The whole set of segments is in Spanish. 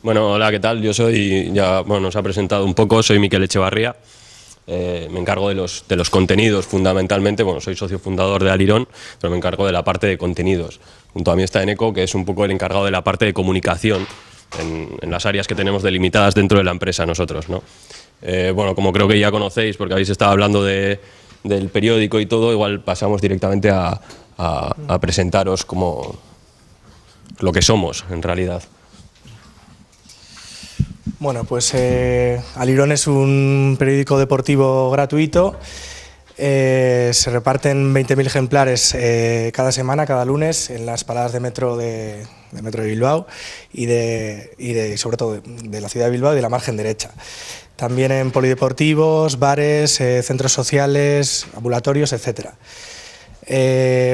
Bueno, hola, ¿qué tal? Yo soy, nos ha presentado un poco, soy Miquel Echevarría. Me encargo de los contenidos fundamentalmente. Bueno, soy socio fundador de Alirón, pero me encargo de la parte de contenidos. Junto a mí está Eneco, que es un poco el encargado de la parte de comunicación en las áreas que tenemos delimitadas dentro de la empresa nosotros, ¿no? Bueno, como creo que ya conocéis, porque habéis estado hablando del periódico y todo, igual pasamos directamente a presentaros como lo que somos en realidad. Bueno, pues Alirón es un periódico deportivo gratuito. Se reparten 20.000 ejemplares cada semana, cada lunes, en las paradas de metro de Bilbao y sobre todo de la ciudad de Bilbao y de la margen derecha. También en polideportivos, bares, centros sociales, ambulatorios, etc.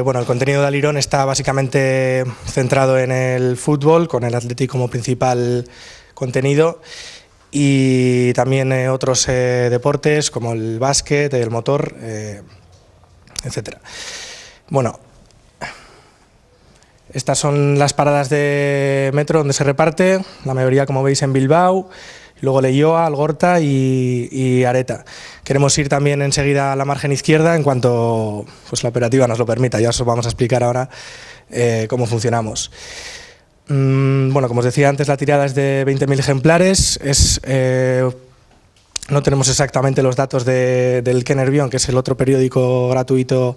Bueno, el contenido de Alirón está básicamente centrado en el fútbol, con el Athletic como principal contenido, y también otros deportes como el básquet, el motor, etc. Bueno, estas son las paradas de metro donde se reparte, la mayoría, como veis, en Bilbao, luego Leioa, Algorta y Areta. Queremos ir también enseguida a la margen izquierda en cuanto pues la operativa nos lo permita. Ya os vamos a explicar ahora cómo funcionamos. Bueno, como os decía antes, la tirada es de 20.000 ejemplares. No tenemos exactamente los datos del Que Nervión, que es el otro periódico gratuito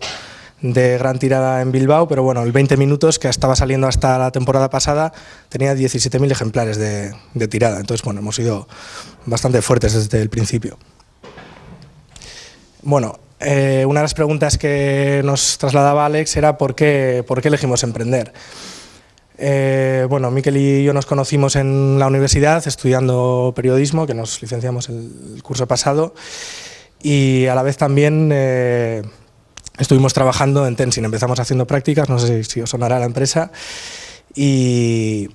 de gran tirada en Bilbao, pero bueno, el 20 minutos, que estaba saliendo hasta la temporada pasada, tenía 17.000 ejemplares de tirada. Entonces, bueno, hemos sido bastante fuertes desde el principio. Bueno, una de las preguntas que nos trasladaba Alex era ¿por qué elegimos emprender? Bueno, Miquel y yo nos conocimos en la universidad estudiando periodismo, que nos licenciamos el curso pasado, y a la vez también estuvimos trabajando en Tensin. Empezamos haciendo prácticas, no sé si os sonará la empresa, y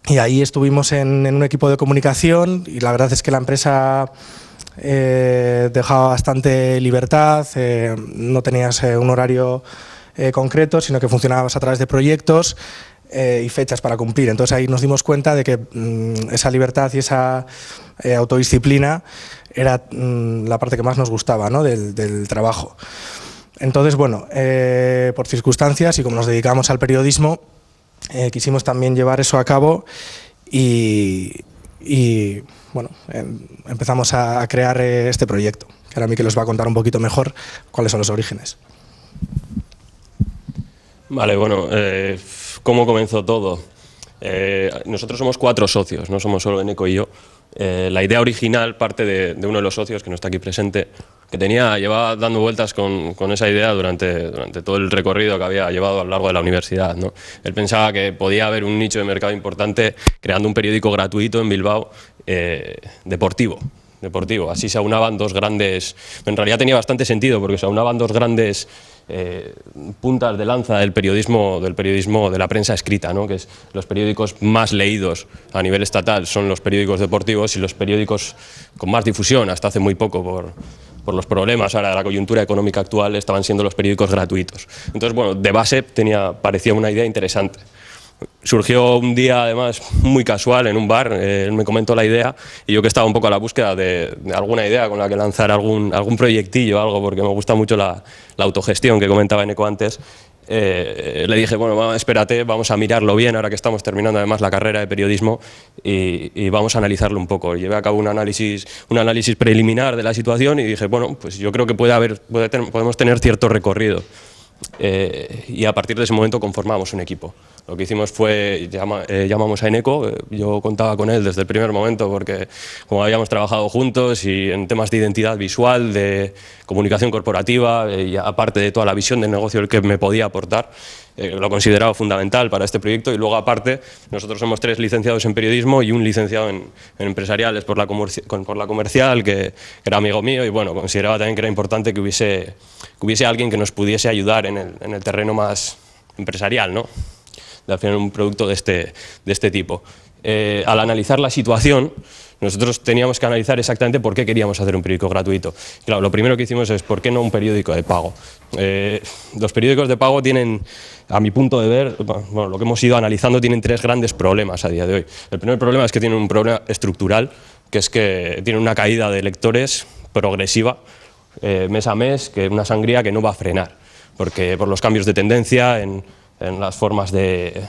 ahí estuvimos en un equipo de comunicación, y la verdad es que la empresa dejaba bastante libertad, no tenías un horario concreto, sino que funcionabas a través de proyectos y fechas para cumplir. Entonces ahí nos dimos cuenta de que esa libertad y esa autodisciplina era la parte que más nos gustaba, ¿no?, del trabajo. Entonces, bueno, por circunstancias y como nos dedicamos al periodismo, quisimos también llevar eso a cabo y bueno, empezamos a crear este proyecto, que ahora Miquel os va a contar un poquito mejor cuáles son los orígenes. Vale, bueno, ¿cómo comenzó todo? Nosotros somos 4 socios, no somos solo Eneco y yo. La idea original parte de uno de los socios, que no está aquí presente, que llevaba dando vueltas con esa idea durante todo el recorrido que había llevado a lo largo de la universidad, ¿no? Él pensaba que podía haber un nicho de mercado importante creando un periódico gratuito en Bilbao deportivo. Así se aunaban dos grandes... En realidad tenía bastante sentido porque se aunaban dos grandes puntas de lanza del periodismo de la prensa escrita, ¿no? Que es los periódicos más leídos a nivel estatal son los periódicos deportivos, y los periódicos con más difusión hasta hace muy poco por los problemas ahora de la coyuntura económica actual estaban siendo los periódicos gratuitos. Entonces, bueno, de base parecía una idea interesante. Surgió un día, además, muy casual en un bar. Él me comentó la idea y yo, que estaba un poco a la búsqueda de alguna idea con la que lanzar algún proyectillo o algo, porque me gusta mucho la autogestión que comentaba Eneco antes, le dije, bueno, espérate, vamos a mirarlo bien ahora que estamos terminando además la carrera de periodismo y vamos a analizarlo un poco. Llevé a cabo un análisis preliminar de la situación y dije, bueno, pues yo creo que podemos tener cierto recorrido. Y a partir de ese momento conformamos un equipo. Lo que hicimos fue, llamamos a Eneco. Yo contaba con él desde el primer momento porque como habíamos trabajado juntos y en temas de identidad visual, de comunicación corporativa, y aparte de toda la visión del negocio el que me podía aportar, lo consideraba fundamental para este proyecto. Y luego, aparte, nosotros somos 3 licenciados en periodismo y un licenciado en empresariales por la comercial, que era amigo mío, y bueno, consideraba también que era importante que hubiese alguien que nos pudiese ayudar en el terreno más empresarial, ¿no? De al final un producto de este tipo. al analizar la situación, nosotros teníamos que analizar exactamente por qué queríamos hacer un periódico gratuito. Claro, lo primero que hicimos es, ¿por qué no un periódico de pago? Los periódicos de pago tienen, a mi punto de ver, bueno, lo que hemos ido analizando, tienen 3 grandes problemas a día de hoy. El primer problema es que tienen un problema estructural, que es que tienen una caída de lectores progresiva, mes a mes, que una sangría que no va a frenar, porque por los cambios de tendencia en las formas de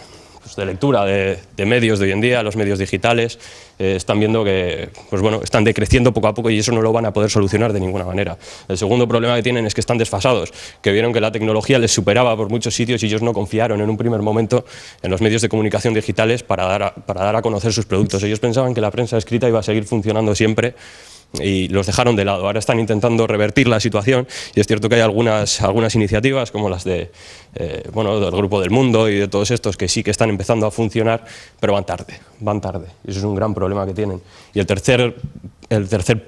lectura de medios de hoy en día, los medios digitales, están viendo que están decreciendo poco a poco y eso no lo van a poder solucionar de ninguna manera. El segundo problema que tienen es que están desfasados, que vieron que la tecnología les superaba por muchos sitios y ellos no confiaron en un primer momento en los medios de comunicación digitales para dar a conocer sus productos. Ellos pensaban que la prensa escrita iba a seguir funcionando siempre y los dejaron de lado. Ahora están intentando revertir la situación y es cierto que hay algunas iniciativas como las del Grupo del Mundo y de todos estos que sí que están empezando a funcionar, pero van tarde. Y eso es un gran problema que tienen. Y el tercer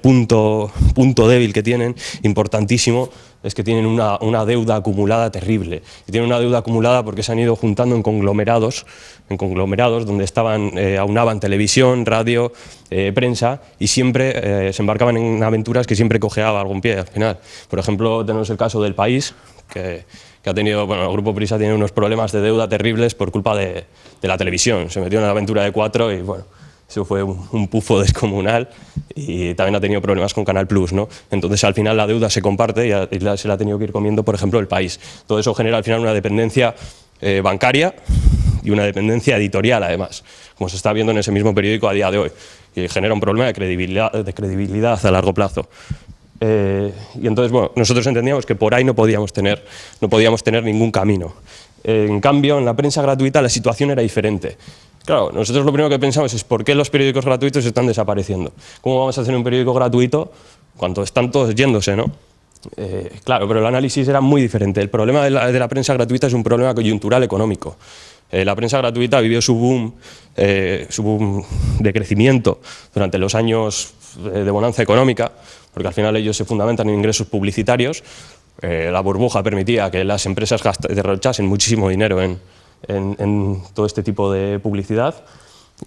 punto débil que tienen, importantísimo, es que tienen una deuda acumulada terrible. Y tienen una deuda acumulada porque se han ido juntando en conglomerados donde aunaban televisión, radio, prensa, y siempre se embarcaban en aventuras que siempre cojeaba algún pie al final. Por ejemplo, tenemos el caso del País, que ha tenido, el Grupo Prisa tiene unos problemas de deuda terribles por culpa de la televisión. Se metió en la aventura de 4 y eso fue un pufo descomunal, y también ha tenido problemas con Canal Plus, ¿no? Entonces al final la deuda se comparte y se la ha tenido que ir comiendo, por ejemplo, el País. Todo eso genera al final una dependencia bancaria y una dependencia editorial, además, como se está viendo en ese mismo periódico a día de hoy, y genera un problema de credibilidad a largo plazo. Y entonces, nosotros entendíamos que por ahí no podíamos tener ningún camino. En cambio, en la prensa gratuita la situación era diferente. Claro, nosotros lo primero que pensamos es ¿por qué los periódicos gratuitos están desapareciendo? ¿Cómo vamos a hacer un periódico gratuito cuando están todos yéndose, no? Claro, pero el análisis era muy diferente. El problema de la prensa gratuita es un problema coyuntural económico. La prensa gratuita vivió su boom de crecimiento durante los años de bonanza económica, porque al final ellos se fundamentan en ingresos publicitarios. La burbuja permitía que las empresas derrochasen muchísimo dinero en todo este tipo de publicidad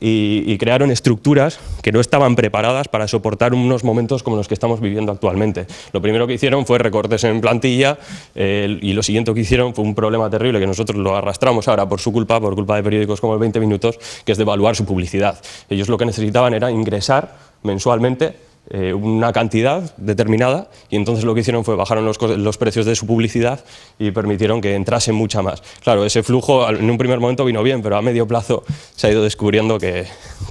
y crearon estructuras que no estaban preparadas para soportar unos momentos como los que estamos viviendo actualmente. Lo primero que hicieron fue recortes en plantilla y lo siguiente que hicieron fue un problema terrible que nosotros lo arrastramos ahora por culpa de periódicos como el 20 Minutos, que es devaluar su publicidad. Ellos lo que necesitaban era ingresar mensualmente una cantidad determinada y entonces lo que hicieron fue bajaron los precios de su publicidad y permitieron que entrase mucha más. Claro, ese flujo en un primer momento vino bien, pero a medio plazo se ha ido descubriendo que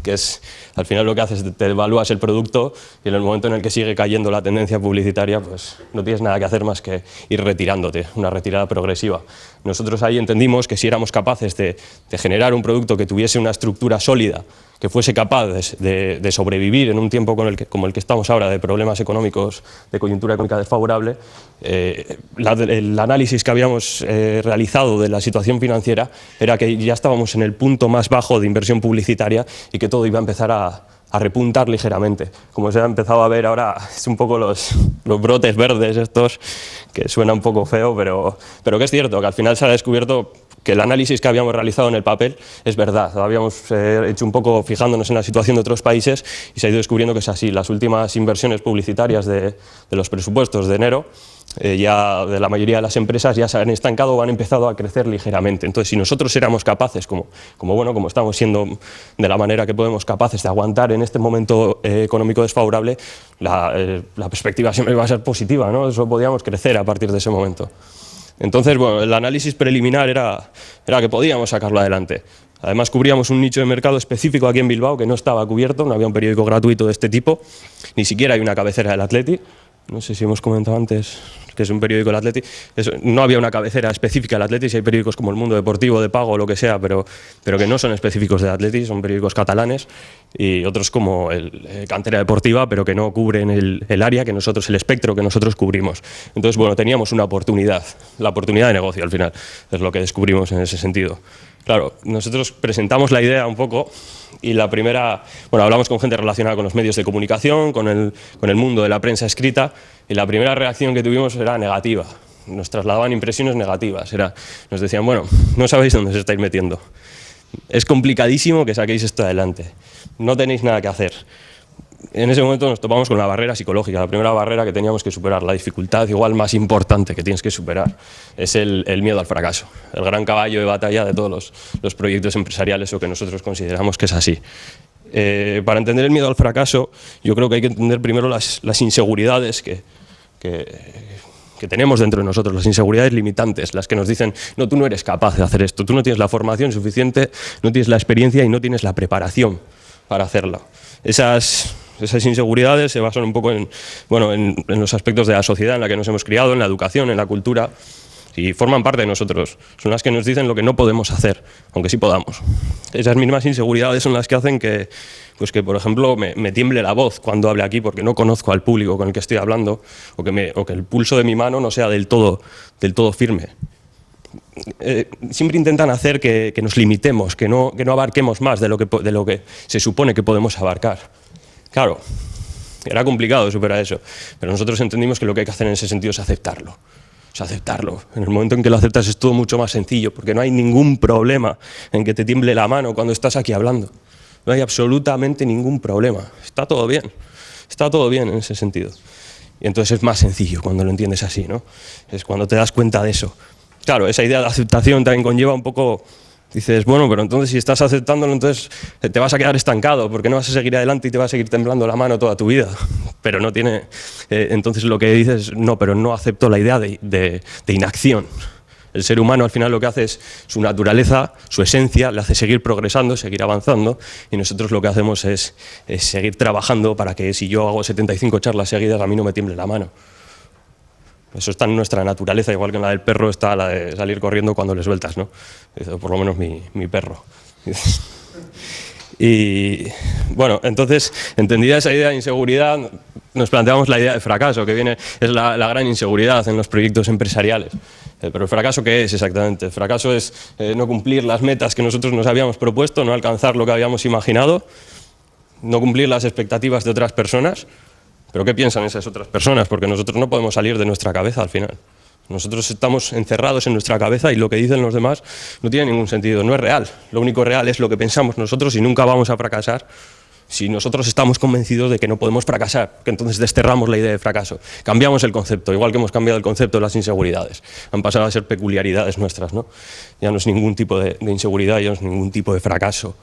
es, al final lo que haces es te devalúas el producto y en el momento en el que sigue cayendo la tendencia publicitaria, pues no tienes nada que hacer más que ir retirándote, una retirada progresiva. Nosotros ahí entendimos que si éramos capaces de generar un producto que tuviese una estructura sólida, que fuese capaz de sobrevivir en un tiempo como el que estamos ahora, de problemas económicos, de coyuntura económica desfavorable, el análisis que habíamos realizado de la situación financiera era que ya estábamos en el punto más bajo de inversión publicitaria y que todo iba a empezar a repuntar ligeramente. Como se ha empezado a ver ahora, es un poco los brotes verdes estos, que suena un poco feo, pero que es cierto, que al final se ha descubierto que el análisis que habíamos realizado en el papel es verdad. Habíamos hecho un poco fijándonos en la situación de otros países y se ha ido descubriendo que es así. Las últimas inversiones publicitarias de los presupuestos de enero, ya de la mayoría de las empresas ya se han estancado o han empezado a crecer ligeramente. Entonces, si nosotros éramos capaces, como estamos siendo de la manera que podemos, capaces de aguantar en este momento económico desfavorable, la perspectiva siempre va a ser positiva, ¿no? Eso podíamos crecer a partir de ese momento. Entonces, el análisis preliminar era que podíamos sacarlo adelante. Además, cubríamos un nicho de mercado específico aquí en Bilbao que no estaba cubierto, no había un periódico gratuito de este tipo, ni siquiera hay una cabecera del Athletic. No sé si hemos comentado antes que es un periódico del Athletic. No había una cabecera específica del Athletic, si hay periódicos como El Mundo Deportivo, de pago o lo que sea, pero que no son específicos del Athletic, son periódicos catalanes, y otros como el Cantera Deportiva, pero que no cubren el área que nosotros, el espectro que nosotros cubrimos. Entonces, teníamos una oportunidad, la oportunidad de negocio al final, es lo que descubrimos en ese sentido. Claro, nosotros presentamos la idea un poco y la primera, hablamos con gente relacionada con los medios de comunicación, con el mundo de la prensa escrita, y la primera reacción que tuvimos era negativa. Nos trasladaban impresiones negativas. Nos decían, no sabéis dónde os estáis metiendo. es complicadísimo que saquéis esto adelante, no tenéis nada que hacer. En ese momento nos topamos con la barrera psicológica, la primera barrera que teníamos que superar, la dificultad igual más importante que tienes que superar, es el miedo al fracaso, el gran caballo de batalla de todos los proyectos empresariales, o que nosotros consideramos que es así. Para entender el miedo al fracaso, yo creo que hay que entender primero las inseguridades que tenemos dentro de nosotros, las inseguridades limitantes, las que nos dicen, no, tú no eres capaz de hacer esto, tú no tienes la formación suficiente, no tienes la experiencia y no tienes la preparación para hacerlo. Esas inseguridades se basan un poco en los aspectos de la sociedad en la que nos hemos criado, en la educación, en la cultura, y forman parte de nosotros. Son las que nos dicen lo que no podemos hacer, aunque sí podamos. Esas mismas inseguridades son las que hacen que por ejemplo, me tiemble la voz cuando hable aquí porque no conozco al público con el que estoy hablando, o que el pulso de mi mano no sea del todo firme. Siempre intentan hacer que nos limitemos, que no abarquemos más de lo que se supone que podemos abarcar. Claro, era complicado superar eso, pero nosotros entendimos que lo que hay que hacer en ese sentido es aceptarlo. Aceptarlo. En el momento en que lo aceptas es todo mucho más sencillo, porque no hay ningún problema en que te tiemble la mano cuando estás aquí hablando. No hay absolutamente ningún problema. Está todo bien en ese sentido. Y entonces es más sencillo cuando lo entiendes así, ¿no? Es cuando te das cuenta de eso. Claro, esa idea de aceptación también conlleva un poco... Dices, bueno, pero entonces si estás aceptándolo, entonces te vas a quedar estancado, porque no vas a seguir adelante y te va a seguir temblando la mano toda tu vida. Pero no tiene... entonces lo que dices, no, pero no acepto la idea de inacción. El ser humano al final lo que hace es su naturaleza, su esencia, le hace seguir progresando, seguir avanzando, y nosotros lo que hacemos es seguir trabajando para que si yo hago 75 charlas seguidas a mí no me tiemble la mano. Eso está en nuestra naturaleza, igual que en la del perro está la de salir corriendo cuando le sueltas, ¿no? Por lo menos mi perro. Y bueno, entonces, entendida esa idea de inseguridad, nos planteamos la idea de fracaso, que es la gran inseguridad en los proyectos empresariales. Pero ¿el fracaso qué es exactamente? El fracaso es no cumplir las metas que nosotros nos habíamos propuesto, no alcanzar lo que habíamos imaginado, no cumplir las expectativas de otras personas. ¿Pero qué piensan esas otras personas? Porque nosotros no podemos salir de nuestra cabeza al final. Nosotros estamos encerrados en nuestra cabeza y lo que dicen los demás no tiene ningún sentido, no es real. Lo único real es lo que pensamos nosotros y nunca vamos a fracasar si nosotros estamos convencidos de que no podemos fracasar, que entonces desterramos la idea de fracaso. Cambiamos el concepto, igual que hemos cambiado el concepto de las inseguridades. Han pasado a ser peculiaridades nuestras, ¿no? Ya no es ningún tipo de inseguridad, ya no es ningún tipo de fracaso.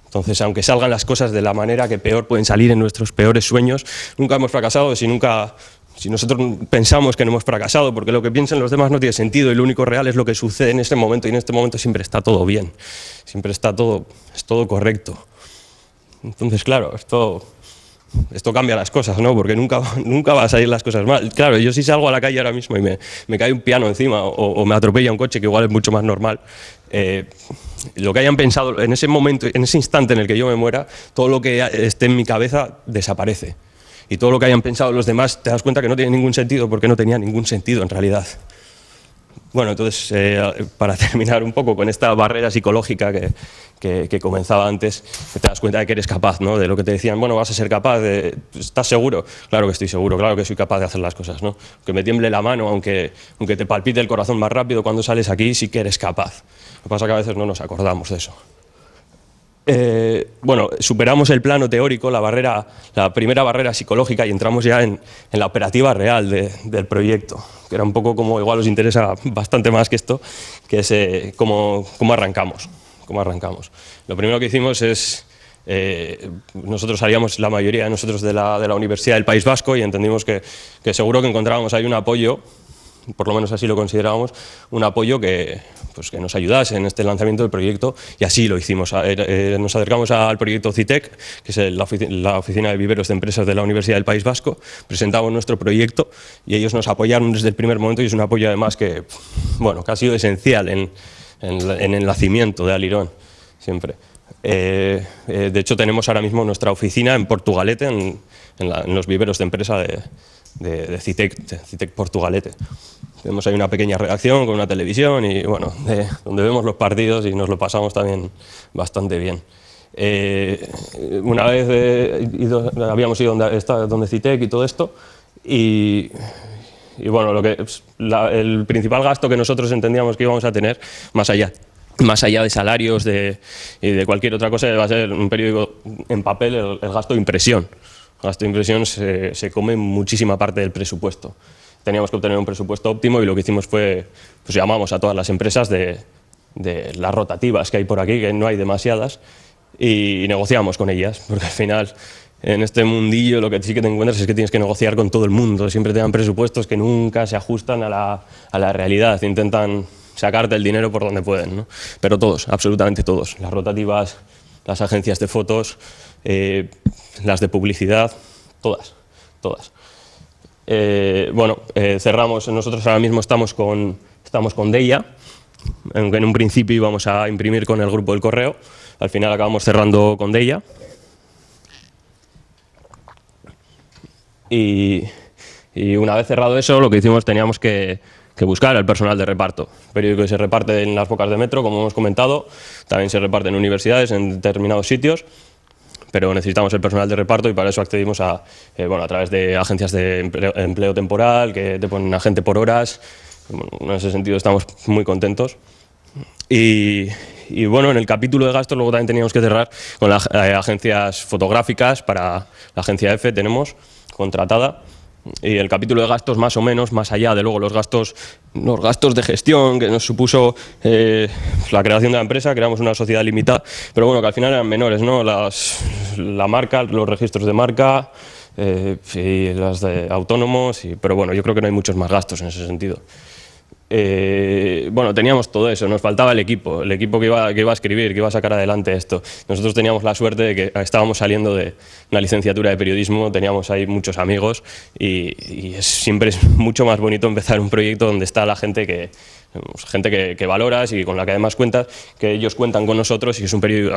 Entonces, aunque salgan las cosas de la manera que peor pueden salir en nuestros peores sueños, nunca hemos fracasado si nosotros pensamos que no hemos fracasado, porque lo que piensan los demás no tiene sentido y lo único real es lo que sucede en este momento, y en este momento siempre está todo bien, siempre es todo correcto. Entonces, claro, esto cambia las cosas, ¿no? Porque nunca va a salir las cosas mal. Claro, yo si salgo a la calle ahora mismo y me cae un piano encima o me atropella un coche, que igual es mucho más normal, lo que hayan pensado en ese momento, en ese instante en el que yo me muera, todo lo que esté en mi cabeza desaparece. Y todo lo que hayan pensado los demás te das cuenta que no tiene ningún sentido, porque no tenía ningún sentido en realidad. Bueno, entonces, para terminar un poco con esta barrera psicológica que comenzaba antes, te das cuenta de que eres capaz, ¿no? De lo que te decían, bueno, vas a ser capaz, ¿estás seguro? Claro que estoy seguro, claro que soy capaz de hacer las cosas, ¿no? Que me tiemble la mano, aunque te palpite el corazón más rápido cuando sales aquí, sí que eres capaz. Lo que pasa es que a veces no nos acordamos de eso. Bueno, superamos el plano teórico, la primera barrera psicológica, y entramos ya en la operativa real del proyecto, que era un poco como, igual os interesa bastante más que esto, que es cómo arrancamos. Lo primero que hicimos es, nosotros salíamos, la mayoría de nosotros, de la Universidad del País Vasco, y entendimos que seguro que encontrábamos ahí un apoyo, por lo menos así lo considerábamos, un apoyo que nos ayudase en este lanzamiento del proyecto, y así lo hicimos. Nos acercamos al proyecto CITEC, que es la oficina de viveros de empresas de la Universidad del País Vasco, presentamos nuestro proyecto y ellos nos apoyaron desde el primer momento, y es un apoyo además que ha sido esencial en el nacimiento de Alirón, siempre. De hecho, tenemos ahora mismo nuestra oficina en Portugalete, en los viveros de empresa de CITEC Portugalete. Tenemos ahí una pequeña redacción con una televisión y donde vemos los partidos y nos lo pasamos también bastante bien. Una vez habíamos ido donde CITEC y todo esto, y el principal gasto que nosotros entendíamos que íbamos a tener, más allá más allá de salarios y de cualquier otra cosa, va a ser un periódico en papel el gasto de impresión. El gasto de impresión se come muchísima parte del presupuesto. Teníamos que obtener un presupuesto óptimo y lo que hicimos fue, pues llamamos a todas las empresas de las rotativas que hay por aquí, que no hay demasiadas, y negociamos con ellas, porque al final en este mundillo lo que sí que te encuentras es que tienes que negociar con todo el mundo, siempre te dan presupuestos que nunca se ajustan a la realidad, intentan sacarte el dinero por donde pueden, ¿no? Pero todos, absolutamente todos, las rotativas, las agencias de fotos, las de publicidad, todas. Cerramos, nosotros ahora mismo estamos con Deia, aunque en un principio íbamos a imprimir con el grupo del Correo, al final acabamos cerrando con Deia. Y una vez cerrado eso, lo que hicimos, teníamos que buscar al personal de reparto. El periódico que se reparte en las bocas de metro, como hemos comentado, también se reparte en universidades, en determinados sitios, pero necesitamos el personal de reparto y para eso accedimos a través de agencias de empleo temporal, que te ponen a gente por horas. Bueno, en ese sentido estamos muy contentos. Y bueno, en el capítulo de gastos luego también teníamos que cerrar con las agencias fotográficas. Para la agencia F tenemos contratada, y el capítulo de gastos más o menos, más allá de luego los gastos de gestión que nos supuso la creación de la empresa, creamos una sociedad limitada, pero bueno, que al final eran menores, ¿no? La marca, los registros de marca y las de autónomos, pero bueno, yo creo que no hay muchos más gastos en ese sentido. Teníamos todo eso, nos faltaba el equipo que iba a escribir, que iba a sacar adelante esto. Nosotros teníamos la suerte de que estábamos saliendo de una licenciatura de periodismo, teníamos ahí muchos amigos y siempre es mucho más bonito empezar un proyecto donde está la gente que valoras y con la que además cuentas, que ellos cuentan con nosotros, y es un periódico,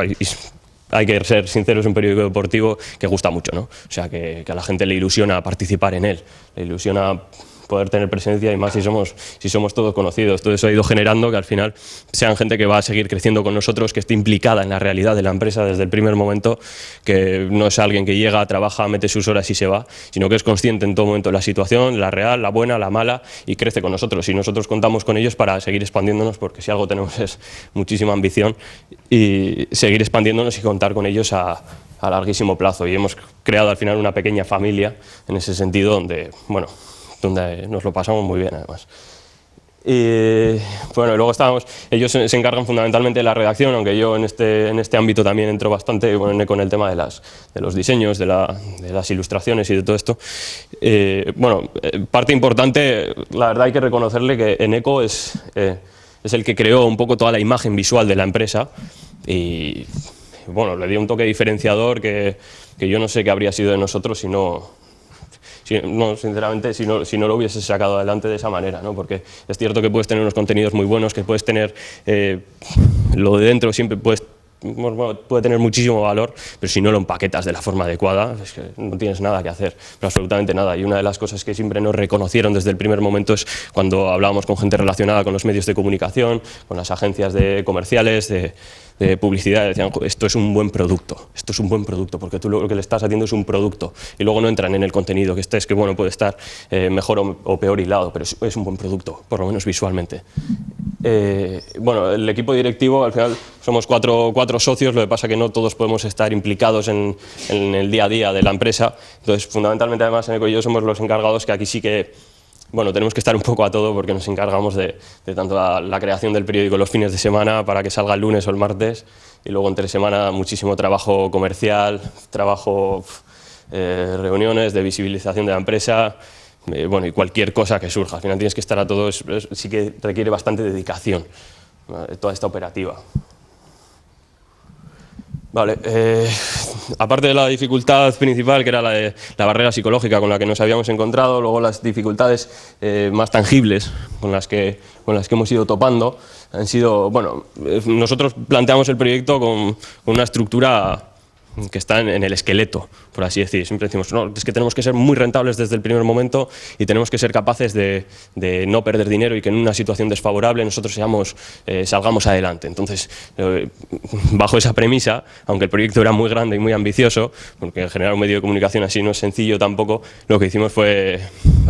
hay que ser sinceros, es un periódico deportivo que gusta mucho, ¿no? O sea, que a la gente le ilusiona participar en él, le ilusiona poder tener presencia, y más si somos todos conocidos. Todo eso ha ido generando que al final sean gente que va a seguir creciendo con nosotros, que esté implicada en la realidad de la empresa desde el primer momento, que no es alguien que llega, trabaja, mete sus horas y se va, sino que es consciente en todo momento de la situación, la real, la buena, la mala, y crece con nosotros. Y nosotros contamos con ellos para seguir expandiéndonos, porque si algo tenemos es muchísima ambición, y seguir expandiéndonos y contar con ellos a larguísimo plazo. Y hemos creado al final una pequeña familia en ese sentido, donde nos lo pasamos muy bien además. Y luego ellos se encargan fundamentalmente de la redacción, aunque yo en este ámbito también entro bastante con el tema de los diseños, de las ilustraciones y de todo esto. Parte importante, la verdad hay que reconocerle que Eneco es el que creó un poco toda la imagen visual de la empresa, y le dio un toque diferenciador que yo no sé qué habría sido de nosotros si no lo hubiese sacado adelante de esa manera, ¿no? Porque es cierto que puedes tener unos contenidos muy buenos, que puedes tener lo de dentro, siempre puede tener muchísimo valor, pero si no lo empaquetas de la forma adecuada, es que no tienes nada que hacer, pero absolutamente nada. Y una de las cosas que siempre nos reconocieron desde el primer momento es cuando hablábamos con gente relacionada con los medios de comunicación, con las agencias comerciales, de publicidad, decían: esto es un buen producto, porque tú lo que le estás haciendo es un producto, y luego no entran en el contenido, que puede estar mejor o peor hilado, pero es un buen producto, por lo menos visualmente. El equipo directivo, al final somos cuatro socios, lo que pasa que no todos podemos estar implicados en el día a día de la empresa, entonces fundamentalmente además Eneco y yo somos los encargados, que aquí sí que tenemos que estar un poco a todo, porque nos encargamos de tanto la creación del periódico los fines de semana para que salga el lunes o el martes, y luego entre semana muchísimo trabajo comercial, reuniones de visibilización de la empresa, y cualquier cosa que surja. Al final tienes que estar a todo, sí que requiere bastante dedicación, toda esta operativa. Vale, aparte de la dificultad principal, que era la barrera psicológica con la que nos habíamos encontrado, luego las dificultades más tangibles con las que hemos ido topando han sido, nosotros planteamos el proyecto con una estructura que está en el esqueleto, por así decir. Siempre decimos, no, es que tenemos que ser muy rentables desde el primer momento y tenemos que ser capaces de no perder dinero y que en una situación desfavorable nosotros salgamos adelante. Entonces, bajo esa premisa, aunque el proyecto era muy grande y muy ambicioso, porque generar un medio de comunicación así no es sencillo tampoco, lo que hicimos fue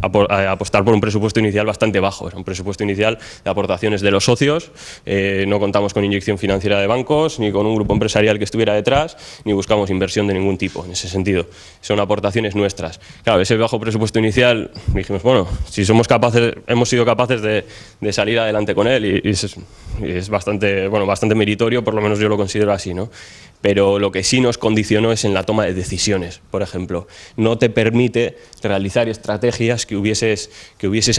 apostar por un presupuesto inicial bastante bajo. Era un presupuesto inicial de aportaciones de los socios, no contamos con inyección financiera de bancos, ni con un grupo empresarial que estuviera detrás, ni buscamos inversión de ningún tipo en ese sentido. Son aportaciones nuestras. Claro, ese bajo presupuesto inicial, dijimos, bueno, si hemos sido capaces de salir adelante con él y es bastante meritorio, por lo menos yo lo considero así, ¿no? Pero lo que sí nos condicionó es en la toma de decisiones, por ejemplo. No te permite realizar estrategias que hubieses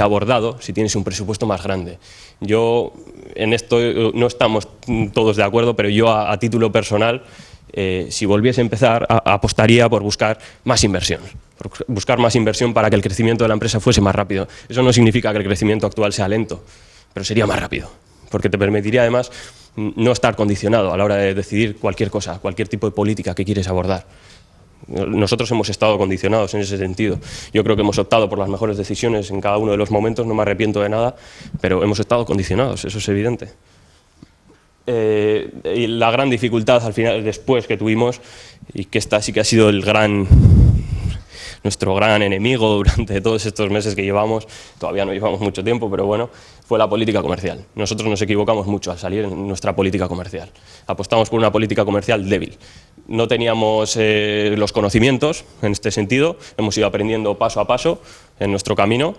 abordado si tienes un presupuesto más grande. Yo, en esto no estamos todos de acuerdo, pero yo a título personal, si volviese a empezar, apostaría por buscar más inversión. Buscar más inversión para que el crecimiento de la empresa fuese más rápido. Eso no significa que el crecimiento actual sea lento, pero sería más rápido, porque te permitiría además no estar condicionado a la hora de decidir cualquier cosa, cualquier tipo de política que quieres abordar. Nosotros hemos estado condicionados en ese sentido. Yo creo que hemos optado por las mejores decisiones en cada uno de los momentos, no me arrepiento de nada, pero hemos estado condicionados, eso es evidente. Y la gran dificultad al final, después que tuvimos, y que esta sí que ha sido nuestro gran enemigo durante todos estos meses que llevamos, todavía no llevamos mucho tiempo, pero bueno, fue la política comercial. Nosotros nos equivocamos mucho al salir en nuestra política comercial. Apostamos por una política comercial débil. No teníamos los conocimientos en este sentido, hemos ido aprendiendo paso a paso en nuestro camino.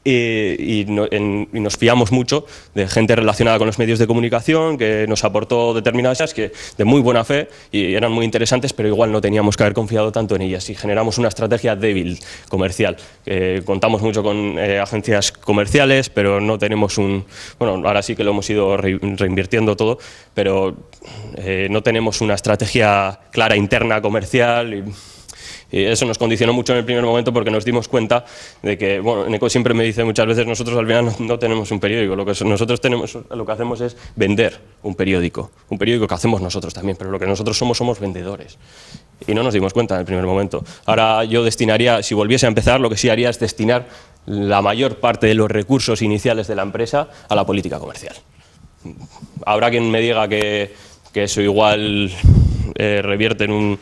Y nos fiamos mucho de gente relacionada con los medios de comunicación que nos aportó determinadas cosas que de muy buena fe y eran muy interesantes, pero igual no teníamos que haber confiado tanto en ellas y generamos una estrategia débil comercial. Contamos mucho con agencias comerciales, pero no tenemos bueno, ahora sí que lo hemos ido reinvirtiendo todo, pero no tenemos una estrategia clara interna comercial y eso nos condicionó mucho en el primer momento porque nos dimos cuenta de que, bueno, Eneco siempre me dice muchas veces, nosotros al final no tenemos un periódico, lo que hacemos es vender un periódico que hacemos nosotros también, pero lo que nosotros somos vendedores. Y no nos dimos cuenta en el primer momento. Ahora yo destinaría, si volviese a empezar, lo que sí haría es destinar la mayor parte de los recursos iniciales de la empresa a la política comercial. Habrá quien me diga que eso igual revierte en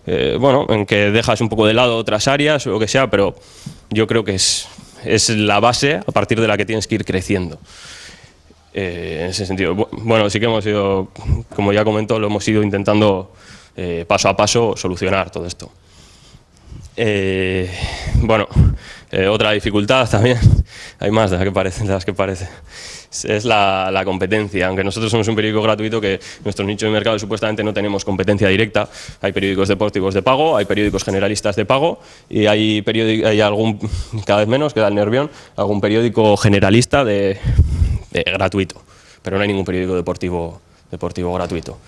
en que dejas un poco de lado otras áreas o lo que sea, pero yo creo que es la base a partir de la que tienes que ir creciendo. En ese sentido, bueno, sí que hemos ido, como ya comentó, lo hemos ido intentando paso a paso solucionar todo esto. Otra dificultad también, hay más de las que parece, es la competencia. Aunque nosotros somos un periódico gratuito, que nuestro nicho de mercado supuestamente no tenemos competencia directa. Hay periódicos deportivos de pago, hay periódicos generalistas de pago y hay algún, cada vez menos, queda el Nervión, algún periódico generalista de gratuito, pero no hay ningún periódico deportivo gratuito.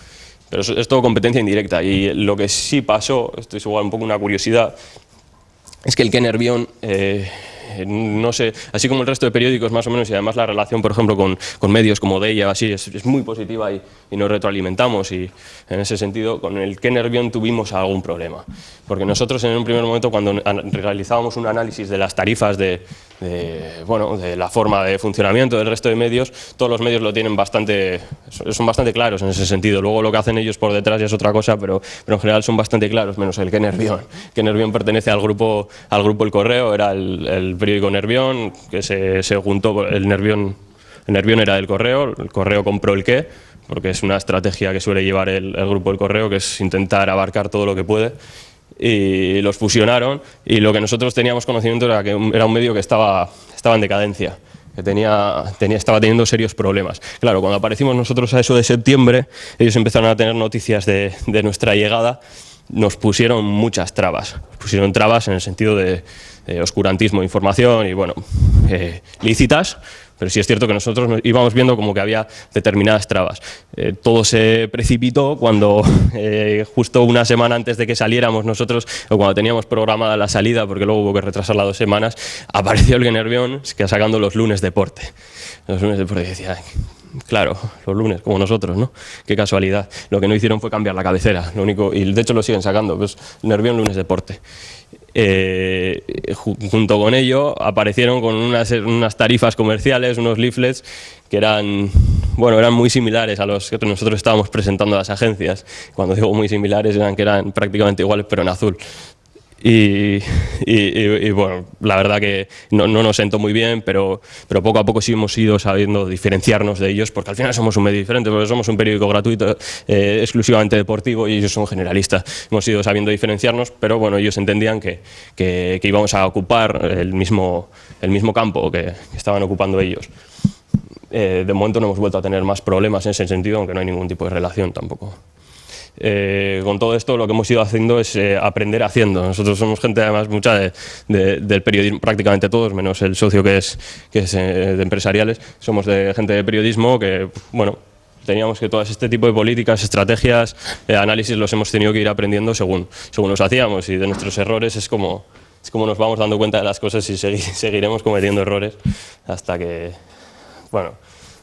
Pero es todo competencia indirecta y lo que sí pasó, esto es igual un poco una curiosidad, es que el Que Nervión, no sé, así como el resto de periódicos más o menos, y además la relación, por ejemplo, con medios como Deia, así, es muy positiva y nos retroalimentamos, y en ese sentido con el Que Nervión tuvimos algún problema, porque nosotros en un primer momento, cuando realizábamos un análisis de las tarifas de la forma de funcionamiento del resto de medios, todos los medios lo tienen son bastante claros en ese sentido. Luego lo que hacen ellos por detrás ya es otra cosa, pero en general son bastante claros, menos el Que Nervión. Que Nervión pertenece al grupo El Correo, era el periódico Nervión, que se juntó, el Nervión era del Correo, el Correo compró el Que, porque es una estrategia que suele llevar el grupo El Correo, que es intentar abarcar todo lo que puede, y los fusionaron, y lo que nosotros teníamos conocimiento era que era un medio que estaba en decadencia, que estaba teniendo serios problemas. Claro, cuando aparecimos nosotros a eso de septiembre, ellos empezaron a tener noticias de nuestra llegada, nos pusieron muchas trabas. Pusieron trabas en el sentido de oscurantismo de información y, lícitas, pero sí es cierto que nosotros íbamos viendo como que había determinadas trabas. Todo se precipitó cuando, justo una semana antes de que saliéramos nosotros, o cuando teníamos programada la salida, porque luego hubo que retrasarla 2 semanas, apareció el Que Nervión, que sacando los lunes deporte. Los lunes deporte, y decía, Claro, los lunes, como nosotros, ¿no? Qué casualidad. Lo que no hicieron fue cambiar la cabecera, lo único, y de hecho lo siguen sacando, pues Nervión Lunes Deporte. Junto con ello aparecieron con unas tarifas comerciales, unos leaflets que eran muy similares a los que nosotros estábamos presentando a las agencias. Cuando digo muy similares, que eran prácticamente iguales, pero en azul. Y bueno, la verdad que no nos sentó muy bien, pero poco a poco sí hemos ido sabiendo diferenciarnos de ellos, porque al final somos un medio diferente, porque somos un periódico gratuito, exclusivamente deportivo, y ellos son generalistas. Hemos ido sabiendo diferenciarnos, pero bueno, ellos entendían que íbamos a ocupar el mismo campo que estaban ocupando ellos. De momento no hemos vuelto a tener más problemas en ese sentido, aunque no hay ningún tipo de relación tampoco. Con todo esto lo que hemos ido haciendo es aprender haciendo. Nosotros somos gente, además, mucha del periodismo, prácticamente todos, menos el socio que es de empresariales. Somos de gente de periodismo que, bueno, teníamos que todo este tipo de políticas, estrategias, análisis los hemos tenido que ir aprendiendo según los hacíamos, y de nuestros errores es como nos vamos dando cuenta de las cosas, y seguiremos cometiendo errores hasta que, bueno,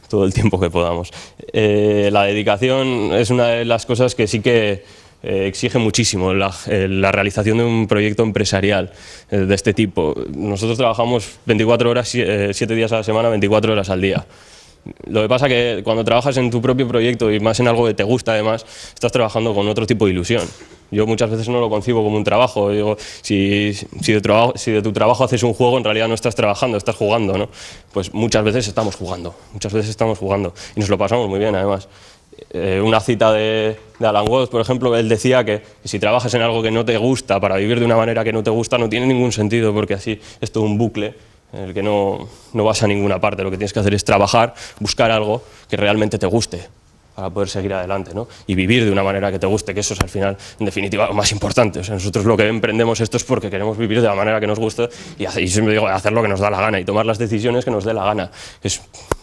todo el tiempo que podamos. La dedicación es una de las cosas que sí que exige muchísimo la realización de un proyecto empresarial de este tipo. Nosotros trabajamos 24 horas, 7 días a la semana, 24 horas al día. Lo que pasa es que cuando trabajas en tu propio proyecto, y más en algo que te gusta, además, estás trabajando con otro tipo de ilusión. Yo muchas veces no lo concibo como un trabajo. Digo, si de tu trabajo haces un juego, en realidad no estás trabajando, estás jugando, ¿no? Pues muchas veces estamos jugando, y nos lo pasamos muy bien, además. Una cita de Alan Watts, por ejemplo, él decía que si trabajas en algo que no te gusta para vivir de una manera que no te gusta, no tiene ningún sentido, porque así es todo un bucle en el que no vas a ninguna parte. Lo que tienes que hacer es trabajar, buscar algo que realmente te guste para poder seguir adelante, ¿no? Y vivir de una manera que te guste, que eso es al final, en definitiva, lo más importante. O sea, nosotros lo que emprendemos esto es porque queremos vivir de la manera que nos gusta, y siempre digo, hacer lo que nos da la gana y tomar las decisiones que nos dé la gana. Es,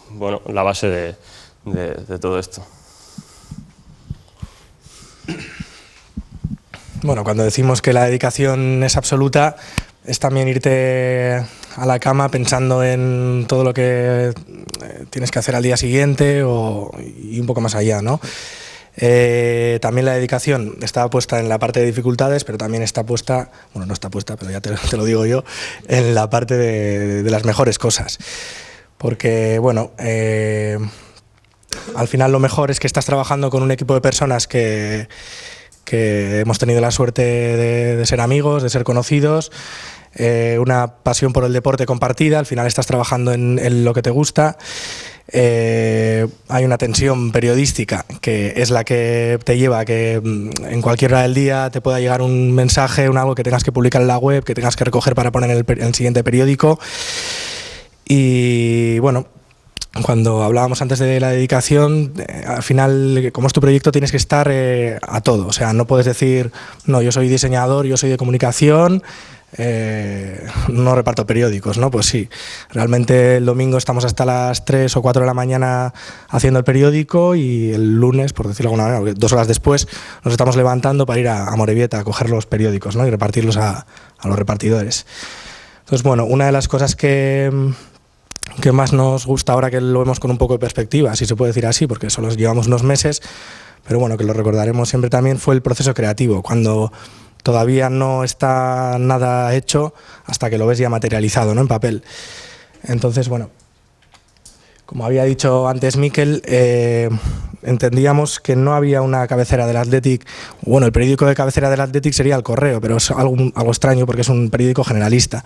bueno, la base de todo esto. Bueno, cuando decimos que la dedicación es absoluta, es también irte a la cama pensando en todo lo que tienes que hacer al día siguiente y un poco más allá, ¿no? También la dedicación está puesta en la parte de dificultades, pero también está puesta, bueno, no está puesta, pero ya te lo digo yo, en la parte de las mejores cosas. Porque, bueno, al final lo mejor es que estás trabajando con un equipo de personas que hemos tenido la suerte de ser amigos, de ser conocidos, una pasión por el deporte compartida. Al final estás trabajando en lo que te gusta. Hay una tensión periodística que es la que te lleva a que en cualquier hora del día te pueda llegar un mensaje, algo que tengas que publicar en la web, que tengas que recoger para poner en el siguiente periódico. Y bueno, cuando hablábamos antes de la dedicación, al final, como es tu proyecto, tienes que estar a todo. O sea, no puedes decir, no, yo soy diseñador, yo soy de comunicación, no reparto periódicos, ¿no? Pues sí, realmente el domingo estamos hasta las 3 o 4 de la mañana haciendo el periódico, y el lunes, por decirlo de alguna manera, 2 horas después, nos estamos levantando para ir a Amorebieta a coger los periódicos, ¿no? Y repartirlos a los repartidores. Entonces, bueno, una de las cosas que más nos gusta ahora, que lo vemos con un poco de perspectiva, si se puede decir así, porque solo llevamos unos meses, pero bueno, que lo recordaremos siempre también, fue el proceso creativo, cuando todavía no está nada hecho hasta que lo ves ya materializado, ¿no? En papel. Entonces, bueno, como había dicho antes Mikel, entendíamos que no había una cabecera del Athletic. Bueno, el periódico de cabecera del Athletic sería El Correo, pero es algo extraño porque es un periódico generalista.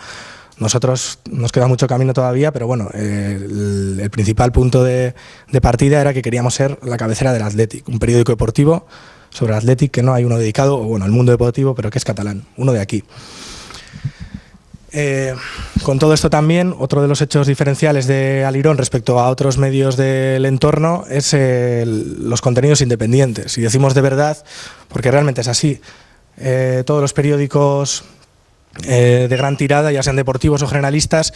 Nosotros nos queda mucho camino todavía, pero bueno, el principal punto de partida era que queríamos ser la cabecera del Athletic, un periódico deportivo sobre el Athletic, que no hay uno dedicado, o bueno, al mundo deportivo, pero que es catalán, uno de aquí. Con todo esto también, otro de los hechos diferenciales de Alirón respecto a otros medios del entorno es los contenidos independientes. Y decimos de verdad, porque realmente es así. Todos los periódicos de gran tirada, ya sean deportivos o generalistas,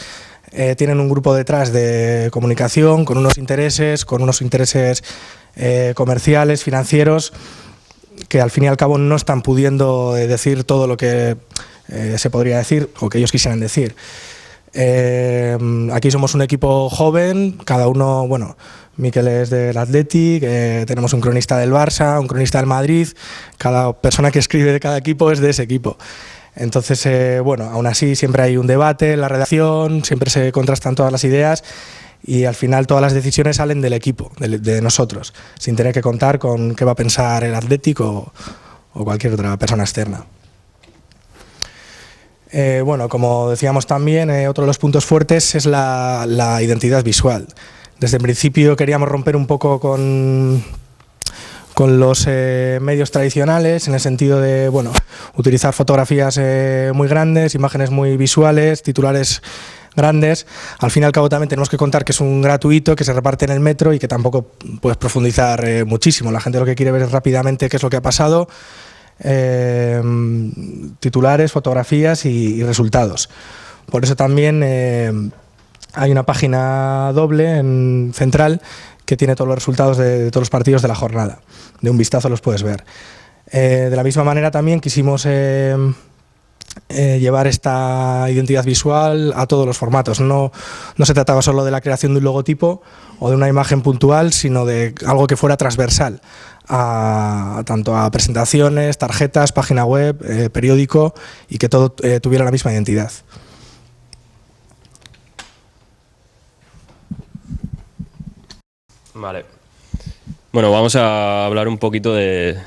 tienen un grupo detrás de comunicación con unos intereses comerciales, financieros, que al fin y al cabo no están pudiendo decir todo lo que se podría decir o que ellos quisieran decir. Aquí somos un equipo joven, cada uno, bueno, Mikel es del Athletic, tenemos un cronista del Barça, un cronista del Madrid, cada persona que escribe de cada equipo es de ese equipo. Entonces, bueno, aún así siempre hay un debate en la redacción, siempre se contrastan todas las ideas y al final todas las decisiones salen del equipo, de nosotros, sin tener que contar con qué va a pensar el Athletic o cualquier otra persona externa. Bueno, como decíamos también, otro de los puntos fuertes es la identidad visual. Desde el principio queríamos romper un poco con los medios tradicionales, en el sentido de utilizar fotografías muy grandes, imágenes muy visuales, titulares grandes. Al fin y al cabo también tenemos que contar que es un gratuito, que se reparte en el metro y que tampoco puedes profundizar muchísimo. La gente lo que quiere ver es rápidamente qué es lo que ha pasado, titulares, fotografías y resultados. Por eso también hay una página doble en central que tiene todos los resultados de todos los partidos de la jornada. De un vistazo los puedes ver. De la misma manera también quisimos llevar esta identidad visual a todos los formatos. No se trataba solo de la creación de un logotipo o de una imagen puntual, sino de algo que fuera transversal tanto a presentaciones, tarjetas, página web, periódico, y que todo tuviera la misma identidad. Vale. Bueno, vamos a hablar un poquito de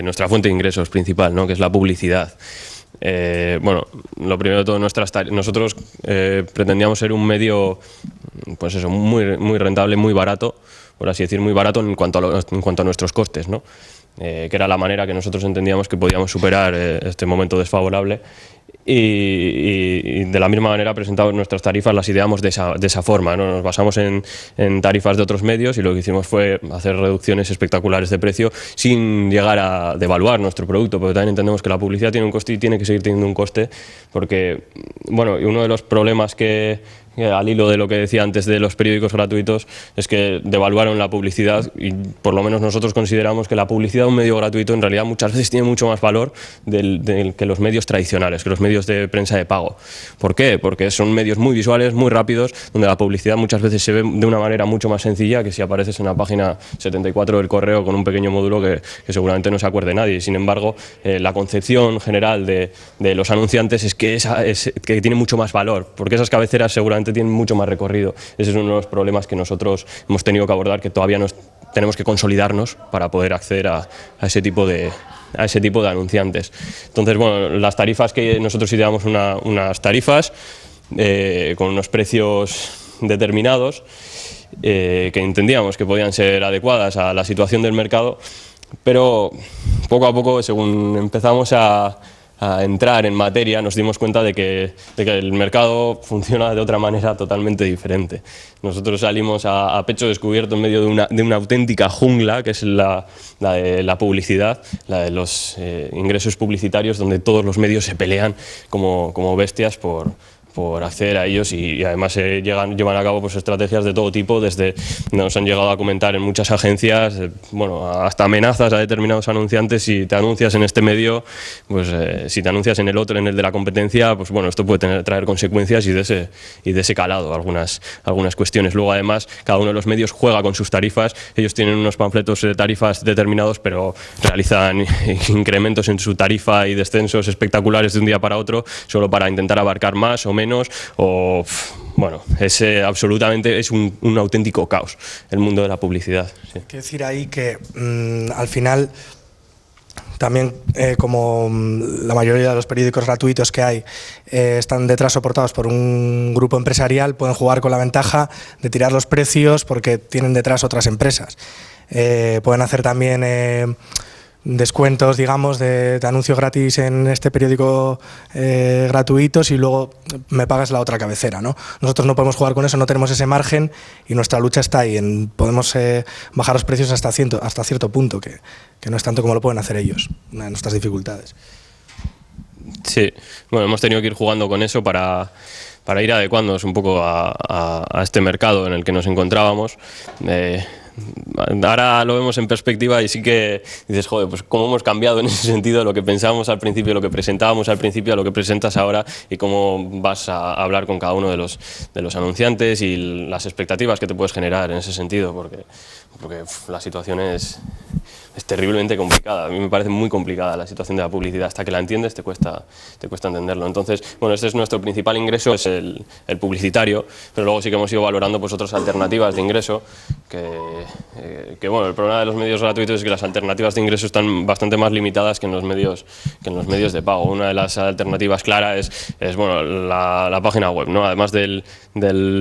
nuestra fuente de ingresos principal, ¿no? Que es la publicidad. Bueno, lo primero de todo, nosotros pretendíamos ser un medio, pues eso, muy rentable, muy barato, por así decir, muy barato en cuanto a nuestros costes, ¿no? Que era la manera que nosotros entendíamos que podíamos superar este momento desfavorable. Y de la misma manera presentamos nuestras tarifas, las ideamos de esa forma, ¿no? Nos basamos en tarifas de otros medios y lo que hicimos fue hacer reducciones espectaculares de precio sin llegar a devaluar nuestro producto, porque también entendemos que la publicidad tiene un coste y tiene que seguir teniendo un coste, porque bueno, uno de los problemas que al hilo de lo que decía antes de los periódicos gratuitos, es que devaluaron la publicidad y por lo menos nosotros consideramos que la publicidad de un medio gratuito en realidad muchas veces tiene mucho más valor que los medios tradicionales, que los medios de prensa de pago. ¿Por qué? Porque son medios muy visuales, muy rápidos, donde la publicidad muchas veces se ve de una manera mucho más sencilla que si apareces en la página 74 del correo con un pequeño módulo que seguramente no se acuerde nadie. Sin embargo, la concepción general de los anunciantes es que tiene mucho más valor, porque esas cabeceras seguramente tienen mucho más recorrido. Ese es uno de los problemas que nosotros hemos tenido que abordar, que todavía tenemos que consolidarnos para poder acceder a ese tipo de anunciantes. Entonces, bueno, las tarifas que nosotros ideamos, unas tarifas con unos precios determinados que entendíamos que podían ser adecuadas a la situación del mercado, pero poco a poco, según empezamos a entrar en materia, nos dimos cuenta de que el mercado funciona de otra manera totalmente diferente. Nosotros salimos a pecho descubierto en medio de una auténtica jungla, que es la de la publicidad, la de los ingresos publicitarios, donde todos los medios se pelean como bestias por acceder a ellos y además llevan a cabo pues estrategias de todo tipo, desde nos han llegado a comentar en muchas agencias, bueno, hasta amenazas a determinados anunciantes: si te anuncias en este medio, pues si te anuncias en el otro, en el de la competencia, pues bueno, esto puede traer consecuencias y de ese calado algunas cuestiones. Luego además cada uno de los medios juega con sus tarifas, ellos tienen unos panfletos de tarifas determinados, pero realizan incrementos en su tarifa y descensos espectaculares de un día para otro, solo para intentar abarcar más o menos, o bueno, absolutamente es un auténtico caos el mundo de la publicidad. Sí. Hay que decir ahí que al final también, como la mayoría de los periódicos gratuitos que hay están detrás soportados por un grupo empresarial, pueden jugar con la ventaja de tirar los precios porque tienen detrás otras empresas. Pueden hacer también descuentos, digamos, de anuncio gratis en este periódico gratuitos y luego me pagas la otra cabecera, ¿no? Nosotros no podemos jugar con eso, no tenemos ese margen y nuestra lucha está ahí, podemos bajar los precios hasta cierto punto, que no es tanto como lo pueden hacer ellos, una de nuestras dificultades. Sí, bueno, hemos tenido que ir jugando con eso para ir adecuándonos un poco a este mercado en el que nos encontrábamos. ahora lo vemos en perspectiva y sí que dices, joder, pues cómo hemos cambiado en ese sentido lo que pensábamos al principio, lo que presentábamos al principio a lo que presentas ahora y cómo vas a hablar con cada uno de los anunciantes y las expectativas que te puedes generar en ese sentido, porque la situación es terriblemente complicada. A mí me parece muy complicada la situación de la publicidad. Hasta que la entiendes te cuesta entenderlo. Entonces, bueno, este es nuestro principal ingreso, es el publicitario, pero luego sí que hemos ido valorando pues otras alternativas de ingreso que bueno, el problema de los medios gratuitos es que las alternativas de ingreso están bastante más limitadas que en los medios de pago. Una de las alternativas claras es bueno, la página web, ¿no? Además del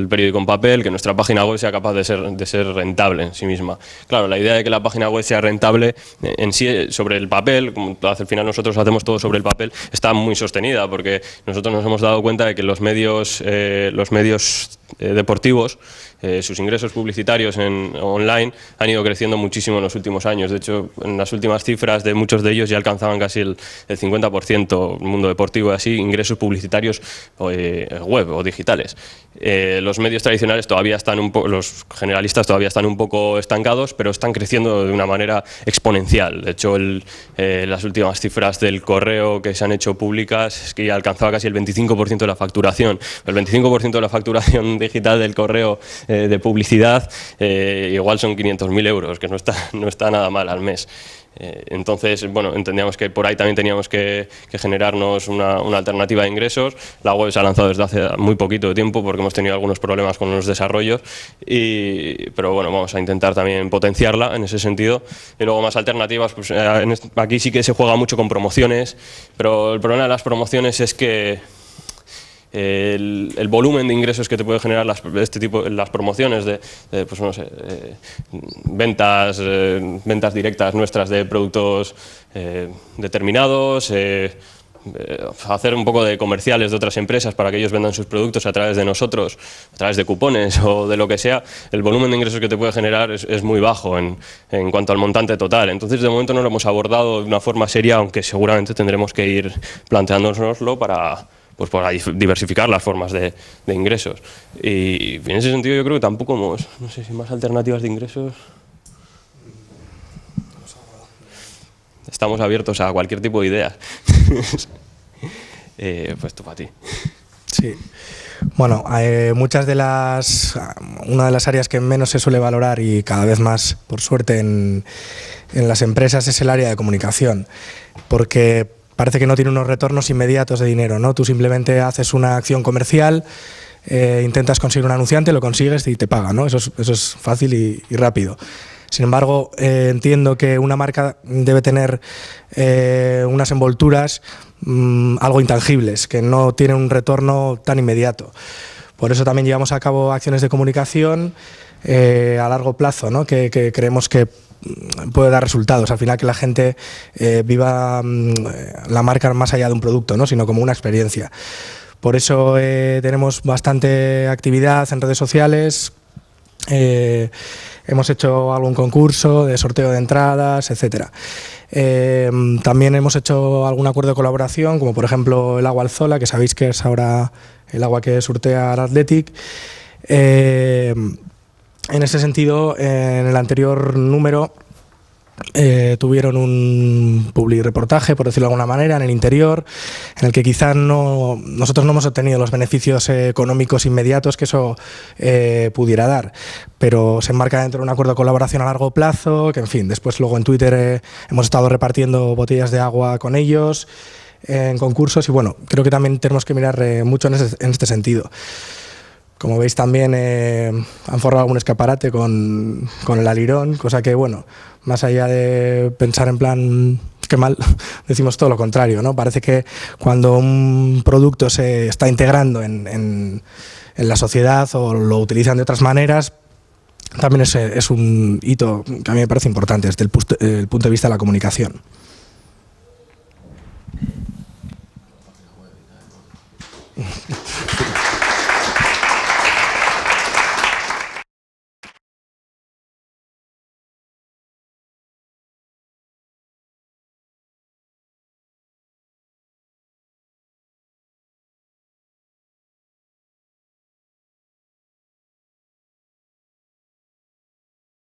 periódico en papel, que nuestra página web sea capaz de ser rentable en sí misma. Claro, la idea de que la página web sea rentable en sí, sobre el papel, como al final nosotros hacemos todo sobre el papel, está muy sostenida, porque nosotros nos hemos dado cuenta de que los medios deportivos, sus ingresos publicitarios online han ido creciendo muchísimo en los últimos años. De hecho, en las últimas cifras de muchos de ellos ya alcanzaban casi el 50%, el mundo deportivo, así, ingresos publicitarios web o digitales. Los medios tradicionales todavía están los generalistas todavía están un poco estancados, pero están creciendo de una manera exponencial. De hecho, las últimas cifras del Correo que se han hecho públicas es que ya alcanzaba casi el 25% de la facturación. El 25% de la facturación digital del Correo de publicidad igual son 500.000 euros, que no está nada mal al mes. Entonces, bueno, entendíamos que por ahí también teníamos que generarnos una alternativa de ingresos. La web se ha lanzado desde hace muy poquito tiempo porque hemos tenido algunos problemas con los desarrollos, pero bueno, vamos a intentar también potenciarla en ese sentido. Y luego más alternativas, pues aquí sí que se juega mucho con promociones, pero el problema de las promociones es que el volumen de ingresos que te puede generar las promociones pues no sé, ventas directas nuestras de productos determinados, hacer un poco de comerciales de otras empresas para que ellos vendan sus productos a través de nosotros, a través de cupones o de lo que sea, el volumen de ingresos que te puede generar es muy bajo en cuanto al montante total. Entonces, de momento no lo hemos abordado de una forma seria, aunque seguramente tendremos que ir planteándonoslo para diversificar las formas de ingresos. Y en ese sentido yo creo que tampoco hemos, no sé si más alternativas de ingresos. Estamos abiertos a cualquier tipo de ideas. Pues tú para ti. Sí. Bueno, una de las áreas que menos se suele valorar y cada vez más, por suerte, en las empresas es el área de comunicación, porque parece que no tiene unos retornos inmediatos de dinero, ¿no? Tú simplemente haces una acción comercial, intentas conseguir un anunciante, lo consigues y te paga, ¿no? Eso es fácil y rápido. Sin embargo, entiendo que una marca debe tener unas envolturas algo intangibles, que no tienen un retorno tan inmediato. Por eso también llevamos a cabo acciones de comunicación a largo plazo, ¿no? Que creemos que puede dar resultados. Al final, que la gente viva la marca más allá de un producto, ¿no? Sino como una experiencia. Por eso tenemos bastante actividad en redes sociales. Hemos hecho algún concurso de sorteo de entradas, etcétera. También hemos hecho algún acuerdo de colaboración, como por ejemplo el agua Alzola, que sabéis que es ahora el agua que surtea al Athletic. En ese sentido, en el anterior número tuvieron un publireportaje, por decirlo de alguna manera, en el interior, en el que quizás nosotros no hemos obtenido los beneficios económicos inmediatos que eso pudiera dar, pero se enmarca dentro de un acuerdo de colaboración a largo plazo, que en fin, después luego en Twitter hemos estado repartiendo botellas de agua con ellos en concursos y bueno, creo que también tenemos que mirar mucho en este sentido. Como veis también han forrado algún escaparate con el alirón, cosa que, bueno, más allá de pensar en plan, qué mal, decimos todo lo contrario, ¿no? Parece que cuando un producto se está integrando en la sociedad o lo utilizan de otras maneras, también es un hito que a mí me parece importante desde el punto de vista de la comunicación.